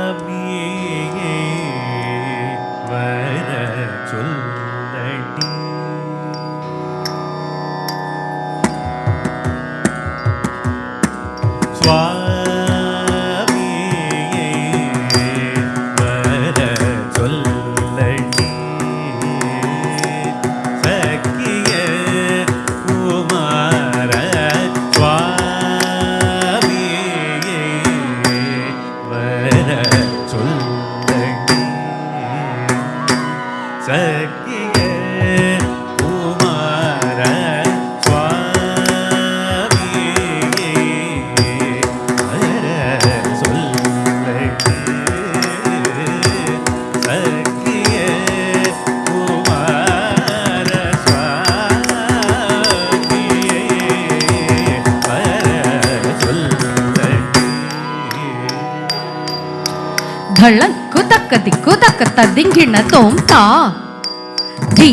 சுவாமியே வர சொல்லடி. சுவாமியே வர சொல்லடி. சக்கிய குமார சுவாமியே வர சொல்லடி. சக்கிய குமார சுவாமியே வர சொல்லடி. சக்கிய குமார சுவாமியே வர சொல்லடி. ಧಳಕ್ಕು ತಕ್ಕದಿಕ್ಕು ತಕ್ಕತ್ತ ದಿಂಗಿಣ ತೋಂತ ಧೀ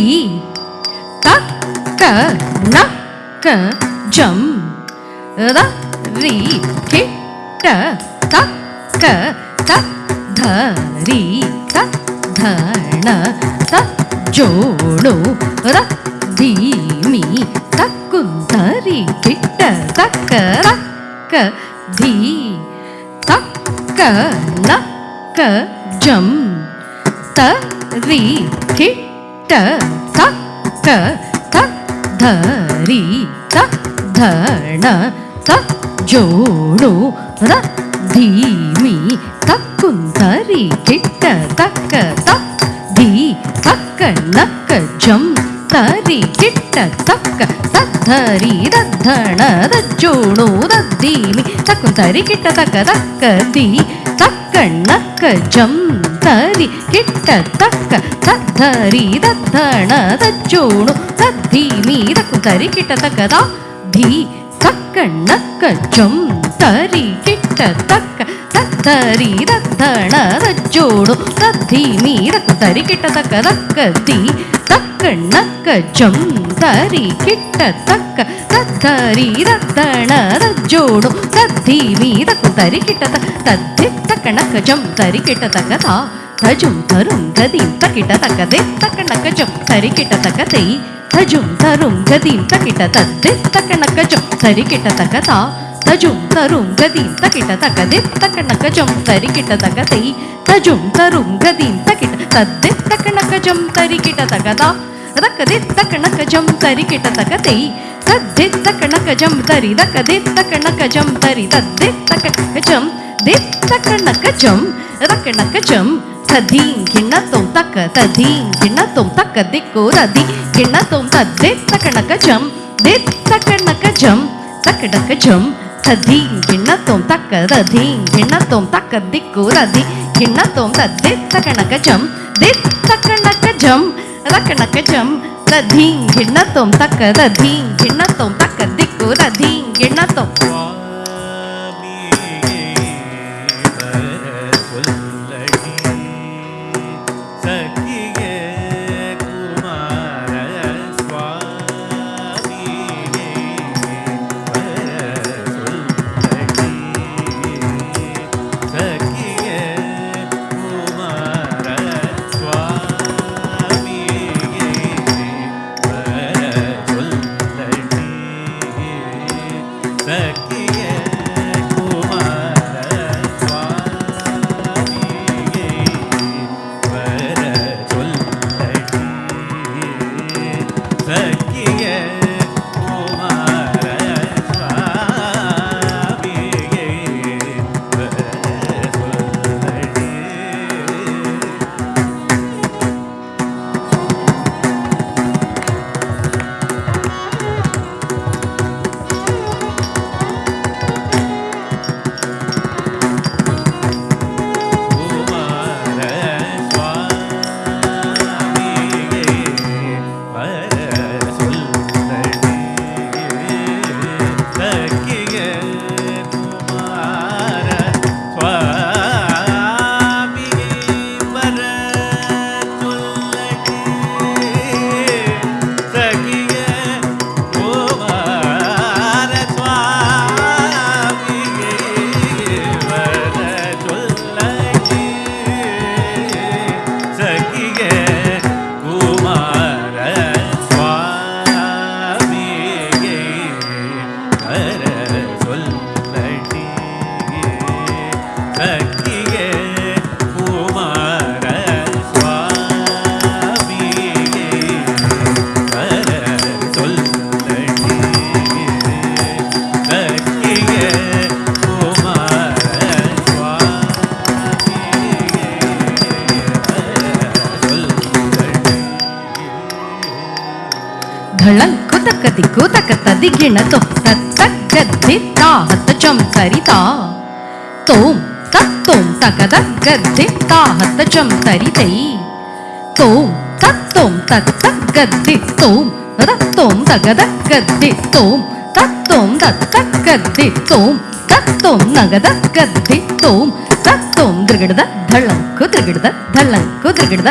ತಕ್ಕ ನಕ್ಕ ಜಂ ರ ರೀ ಕಿಟ್ಟ ತಕ್ಕ ತ ಧ ರೀ ತ ಧಣ ತ ಜೋಡು ರ ಧೀಮಿ ತಕ್ಕುಂತರಿ ಕಿಟ್ಟ ತಕ್ಕ ರಕ್ಕ ಧೀ ತಕ್ಕ ನಕ್ಕ ಜಂ ತ ರೀ ಕಿಟ್ಟ ತಕ್ಕ ತ ಧ ರೀ ತ ಧಣ ತ ಜೋಡು ರ ಧೀಮಿ ತಕ್ಕುಂತರಿ ಕಿಟ್ಟ ತಕ್ಕ ತ ಧೀ ತಕ್ಕ ನಕ್ಕ ಜಂ ತರಿ ಕಿಟ್ಟ ತಕ್ಕ ತರಿ ದಧಣ ದಜ್ಜೋಣು ದದ್ದೀಮಿ ತಕ್ಕುಂತರಿ ಕಿಟ್ಟ ತಕ್ಕ ತಕ್ಕ ದಿ ತಕ್ಕ ನಕ್ಕ ಜಂ ತರಿ ಕಿಟ್ಟ ತಕ್ಕ ತರಿ ದಧಣ ದಜ್ಜೋಣು ದದ್ದೀಮಿ ತಕ್ಕುಂತರಿ ಕಿಟ್ಟ ತಕ್ಕ ದ ಧೀ ತಕ್ಕ ನಕ್ಕ ಜಂ ತರಿ ಕಿಟ್ಟ ತಕ್ಕ ತರಿ ದಧಣ ದಜ್ಜೋಣು ದದ್ದೀಮಿ ತಕ್ಕುಂತರಿ ಕಿಟ್ಟ ತಕ್ಕ ತಕ್ಕ ದಿ ತಕ್ಕ ನಕ್ಕ ಜಂ ತರಿ ಕಿಟ್ಟ ತಕ್ಕ ತರಿ ದಧಣ ದಜ್ಜೋಣು ದದ್ದೀಮಿ ತಕ್ಕುಂತರಿ ಕಿಟ್ಟ ತದ್ದಿ ತಕ್ಕ ನಕ್ಕ ಜಂ ತರಿ ಕಿಟ್ಟ ತಕ್ಕ ತಾ ತಜುಂ ತರುಂ ಗದೀಂ ತಕಿಟ ತಕ್ಕ ದೆ ತಕ್ಕ ನಕ್ಕ ಜಂ ತರಿ ಕಿಟ್ಟ ತಕ್ಕ ತೈ ತಜುಂ ತರುಂ ಗದೀಂ ತಕಿಟ ತದ್ದೆ ತಕ್ಕ ನಕ್ಕ ಜಂ ತರಿ ಕಿಟ್ಟ ತಕ್ಕ ತಾ ತಜುಂ ತರುಂ ಗದೀಂ ತಕಿಟ ತಕ್ಕ ದೆ ತಕ್ಕ ನಕ್ಕ ಜಂ ತರಿ ಕಿಟ್ಟ ತಕ್ಕ ತೈ ತಜುಂ ತರುಂ ಗದೀಂ ತಕಿಟ ತದ್ದೆ ತಕ್ಕ ನಕ್ಕ ಜಂ ತರಿ ಕಿಟ್ಟ ತಕ್ಕ ತಾ ತಕ್ಕ ದೆ ತಕ್ಕ ನಕ್ಕ ಜಂ ತರಿ ಕಿಟ್ಟ ತಕ್ಕ ತೈ ತದ್ದೆ ತಕ್ಕ ನಕ್ಕ ಜಂ ತರಿ ತಕ್ಕ ದೆ ತಕ್ಕ ನಕ್ಕ ಜಂ ತರಿ ತದ್ದೆ ತಕ್ಕ ನಕ್ಕ ಜಂ ದೆ ತಕ್ಕ ನಕ್ಕ ಜಂ ತಕ್ಕ ನಕ್ಕ ಜಂ ತದೀಂ ಗಿಣ್ಣ ತೋಂ ತಕ್ಕ ತದೀಂ ಗಿಣ್ಣ ತೋಂ ತಕ್ಕ ದಿಕ್ಕು ರದಿ ಗಿಣ್ಣ ತೋಂ ತದ್ದೆ ತಕ್ಕ ನಕ್ಕ ಜಂ ದೆ ತಕ್ಕ ನಕ್ಕ ಜಂ ತಕ್ಕ ನಕ್ಕ ಜಂ ತದೀಂ ಗಿಣ್ಣ ತೋಂ ತಕ್ಕ ತದೀಂ ಗಿಣ್ಣ ತೋಂ ತಕ್ಕ ದಿಕ್ಕು ರದಿ ಗಿಣ್ಣ ತೋಂ ತದ್ದೆ ತಕ್ಕ ನಕ್ಕ ಜಂ ದೆ ತಕ್ಕ ನಕ್ಕ ಜಂ ತಕ್ಕ ನಕ್ಕ ಜಂ ತದೀಂ ಗಿಣ್ಣ ತೋಂ ತಕ್ಕ ತದೀಂ ಗಿಣ್ಣ ತೋಂ ತಕ್ಕ ದಿಕ್ಕು ರದೀಂ ಗಿಣ್ಣ ತೋಂ சக்கிய தக்க திக்கு தக்க ததிகிண தொம் தத்தக்கத்தி தாஹத்தஜம் தரிதா தோம் தத்தோம் தகதக்கத்தி தாஹத்தஜம் தரிதை தோம் தத்தோம் தத்தக்கத்தி தோம் தத்தோம் தகதக்கத்தி தோம் தத்தோம் தத்தக்கத்தி தோம் தத்தோம் நகதக்கத்தி தோம் தத்தோம் திருகிடுத தள்ளம் குதிர்கிடுத தள்ளம் குதிர்கிடுத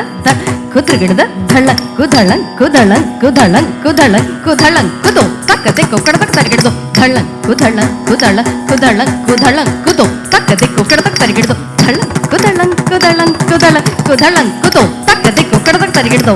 குதிர்கிடுத தள்ளம் குதளம் குதளம் குதளம் குதளம் குதளம் குதோம் தக்கத்தை கொக்கடதக் தரிகிடுதோ தள்ளம் குதளம் குதளம் குதளம் குதளம் குதோம் தக்கத்தை கொக்கடதக் தரிகிடுதோ தள்ளம் குதளம் குதளம் குதளம் குதளம் குதோம் தக்கத்தை கொக்கடதக் தரிகிடுதோ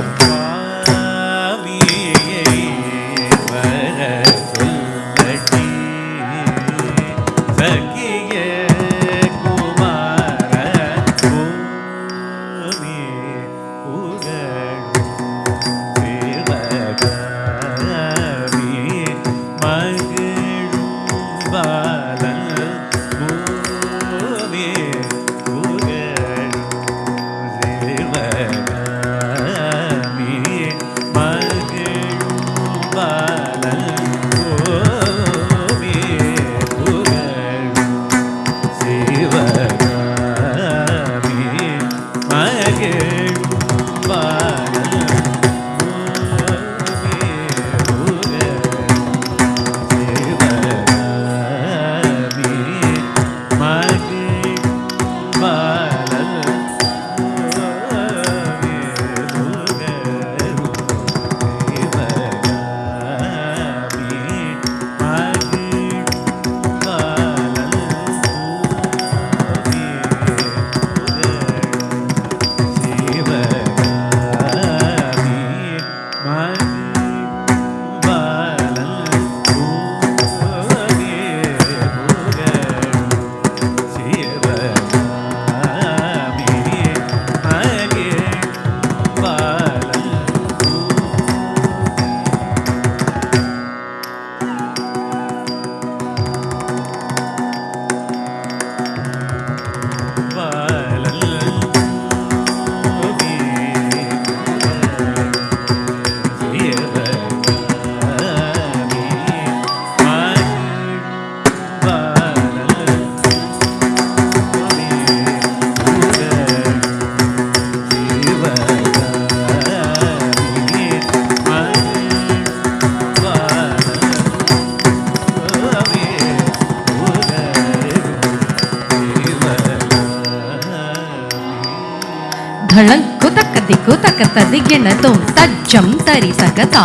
ಧಳಂಕು ತಕ್ಕ ದಿಕ್ಕು ತಕ್ಕ ತದಿಗಿಣ ತೋಂ ತಜ್ಜಂ ತರಿ ತಗತಾ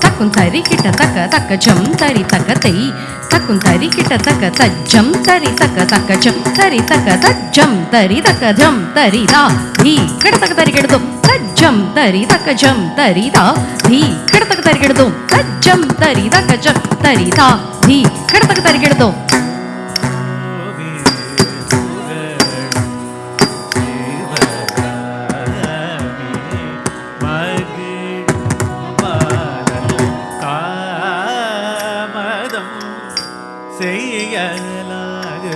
ತಕ್ಕುಂ ತರಿ ಕಿಟ ತಕ್ಕ ತಕ್ಕ ಜಂ ತರಿ ತಗತೈ ತಕ್ಕುಂ ತರಿ ಕಿಟ ತಕ್ಕ ತಜ್ಜಂ ತರಿ ತಕ್ಕ ತಕ್ಕ ಜಂ ತರಿ ತಕ್ಕ ತಜ್ಜಂ ತರಿ ತಕ್ಕ ಜಂ ತರಿ ದಾ ಧೀ ಕಡ ತಕ್ಕ ತರಿ ಕಿಡದು ತಜ್ಜಂ ತರಿ ತಕ್ಕ ಜಂ ತರಿ ದಾ ಧೀ ಕಡ ತಕ್ಕ ತರಿ ಕಿಡದು ತಜ್ಜಂ ತರಿ ತಕ್ಕ ಜಂ ತರಿ ದಾ ಧೀ ಕಡ ತಕ್ಕ ತರಿ ಕಿಡದು செய்யலாக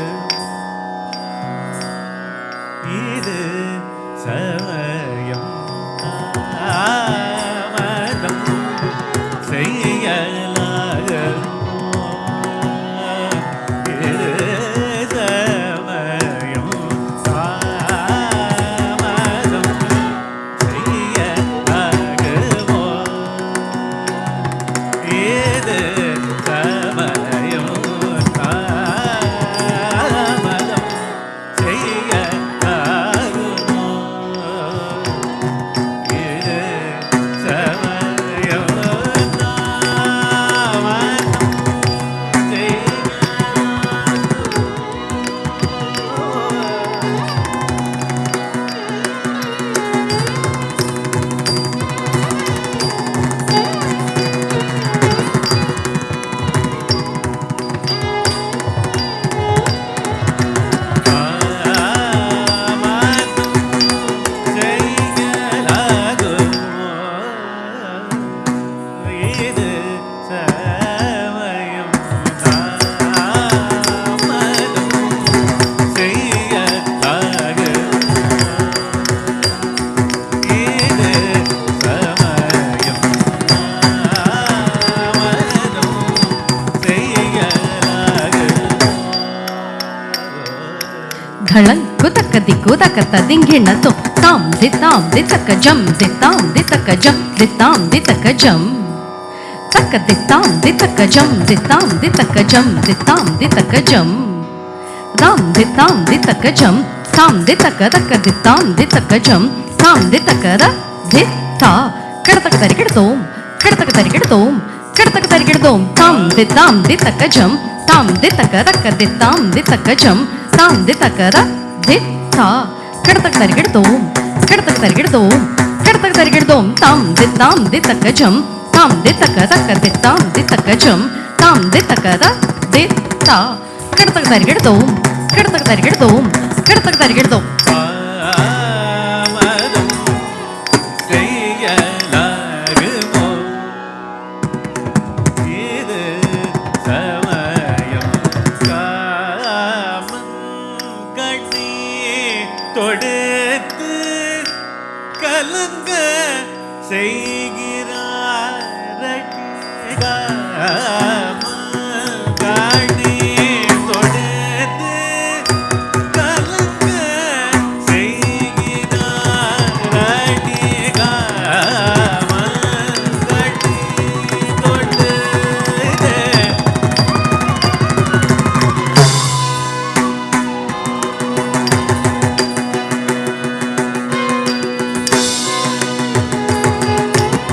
இது சமயம் தாமதம் செய்யலாக ಧಳಂ ಕುತಕ ದಿಕ್ಕುತಕ ತದಿಂಗಿಣ ತೋ ತಾಂ ದಿತಕ ಜಂ ದಿತಾಂ ದಿತಕ ಜಂ ದಿತಾಂ ದಿತಕ ಜಂ ತಕ ದಿತಾಂ ದಿತಕ ಜಂ ದಿತಾಂ ದಿತಕ ಜಂ ದಿತಾಂ ದಿತಕ ಜಂ ರಾಮ್ ದಿತಾಂ ದಿತಕ ಜಂ ತಾಂ ದಿತಕ ತಕ ದಿತಾಂ ದಿತಕ ಜಂ ತಾಂ ದಿತಕ ರ ದಿತಾ ಕಡತಕ ತರಿಗಿಡತೋಂ ಕಡತಕ ತರಿಗಿಡತೋಂ ಕಡತಕ ತರಿಗಿಡತೋಂ ತಾಂ ದಿತಕ ಜಂ ತಾಂ ದಿತಕ ತಕ ದಿತಾಂ ದಿತಕ ಜಂ ತಾಂ ದಿತಕ ರ ದಿತಾ ಕಡತಕ ತರಿಗಿಡತೋಂ ಕಡತಕ ತರಿಗಿಡತೋಂ ಕಡತಕ ತರಿಗಿಡತೋಂ ತಾಂ ದಿತಕ ಜಂ ತಾಂ ದಿತಕ ತಕ ದಿತಾಂ ದಿತಕ ಜಂ ತಾಂ ದಿತಕ ರ ದಿತಾ ಕಡತಕ ತರಿಗಿಡತೋಂ ಕಡತಕ ತರಿಗಿಡತೋಂ ಕಡತಕ ತರಿಗಿಡತೋಂ தொடுத்து கலங்க செய்கிறார் காணி தொடுத்து கலங்க செய்கிறார் தொடு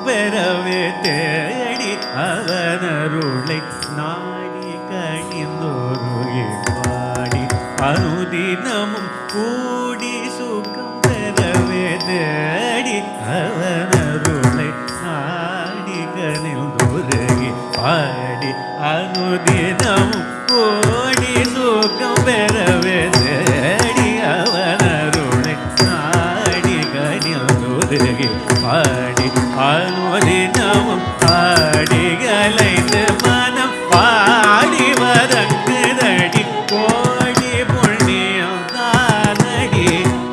பெறவே தேடி அவனருளை நாடி கணிந்தோருகி பாடி அனுதினமும் கூடி சுகம் பெறவே தேடி அவனருளை நாடி கணிந்தோருகி பாடி அனுதினமும் கூடி சுகம் பெறவே தேடி அவனருளை நாடி கணிந்தோருகி பாடி அனுதினமும் பாடிகளைந்து மனம் பாடி வதங்குதடி கோடி புண்ணியம் தானடி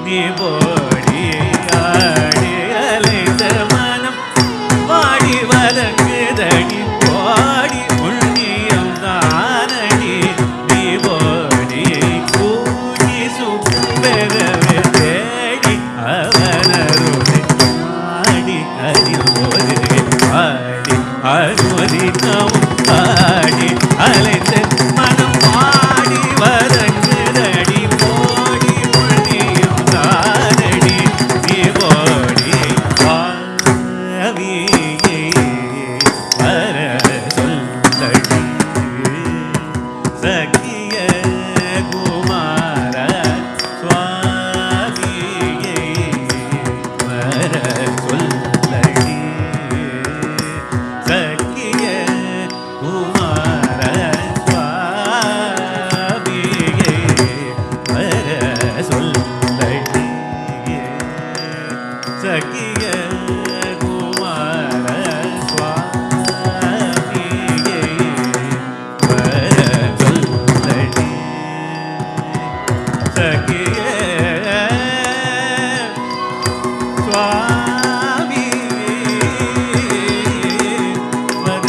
நீ போடி ஆடிகளைந்து மனம் பாடி வதங்குதடி கோடி புண்ணியம் தானடி நீ போடி கூடி சுகம் பெறவே தேடி அவனருளை ஆடி அனுமதிக்கவும் ஆடி அலைந்து மனம் பாடி வதங்குதடி போடி புண்ணியம் தானடி நீ போடி பாவியை வர சொல்லடி சகிய குமார சுவாமியை வர சொல்லடி சகிய குமார சுவாமியை வர சொல்லடி சகிய குமார சுவாமியை வர சொல்லடி சகிய சுவாமி வர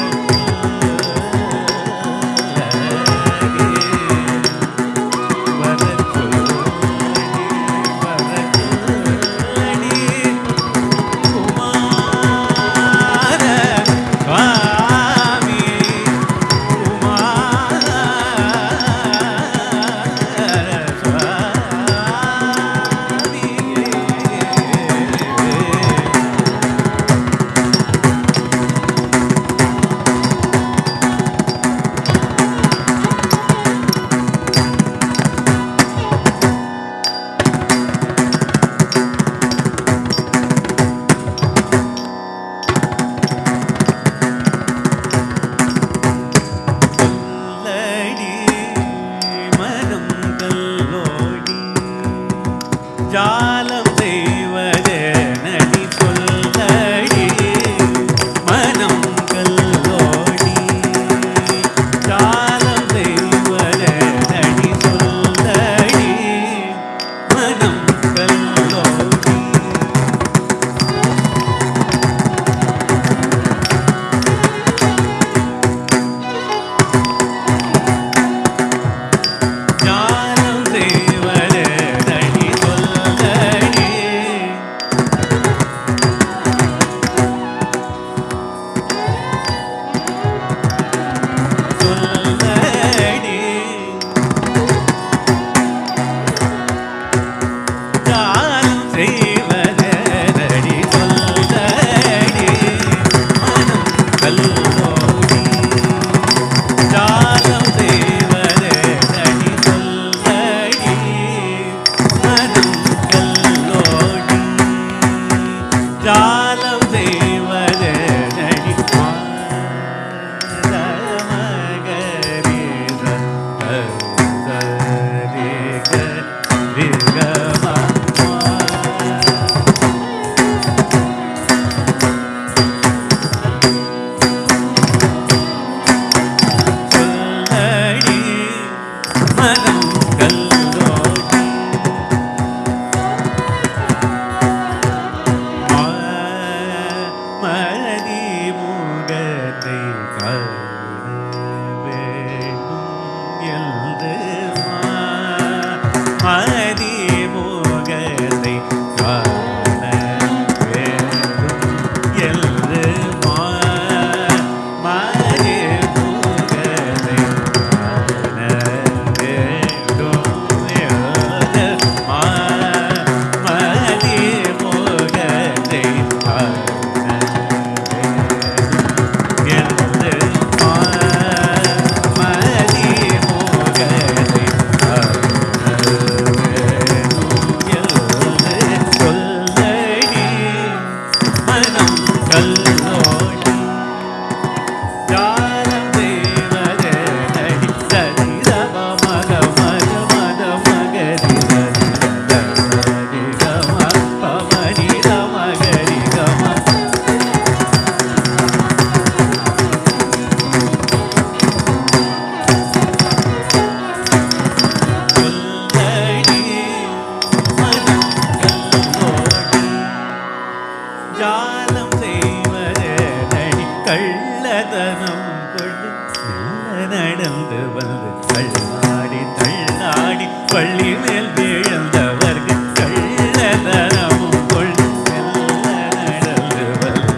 கொண்டு மெல்ல நடந்து வந்து தள்ளாடி தள்ளாடி பள்ளி மேல் விழுந்தவர்கள் கள்ளதனமும் கொண்டு மெல்ல நடந்து வந்து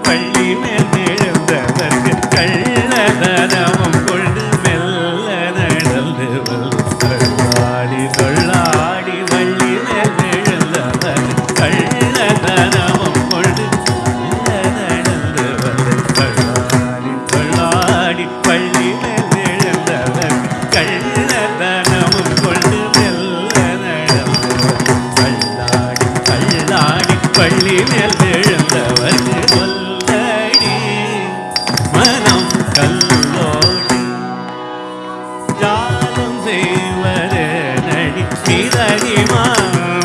பள்ளி மேல் விழுந்தவர்கள் கள்ளதனமும் கொண்டு மெல்ல நடந்து வந்து தள்ளாடி தள்ளாடி பள்ளி மேல் விழுந்தவர்கள் கள்ளதனமும் கொண்டு நடந்து வந்து தள்ளாடி தள்ளாடி பள்ளி மேல் விழுந்தவர் கள்ளதனமும் கொண்டு மெல்ல நடந்து தள்ளாடி தள்ளாடி பள்ளி மேல் விழுந்தவர்க்கு சொல்லடி மனம் கல்லோடி ஜாலம் செய்வது நடி நிதடி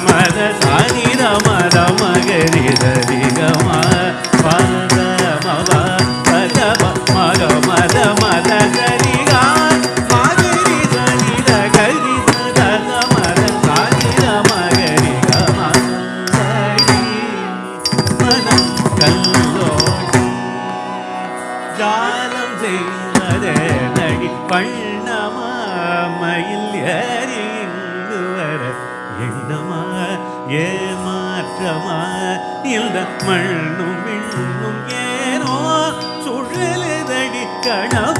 மத சானித மத மகரிதரிகமா பத மவ பத மக மத மத கரிகா மகரி சனித கரி மத மத சானித மகரிகமா மனம் கல்லோடி ஜாலம் செய்வதே நடி பண்ணமாமையில் ஏறி இங்கு வர எண்ணமா ஏமாற்றமா இந்த மண்ணும் விண்ணும் ஏனோ சுழலுதடி கணவ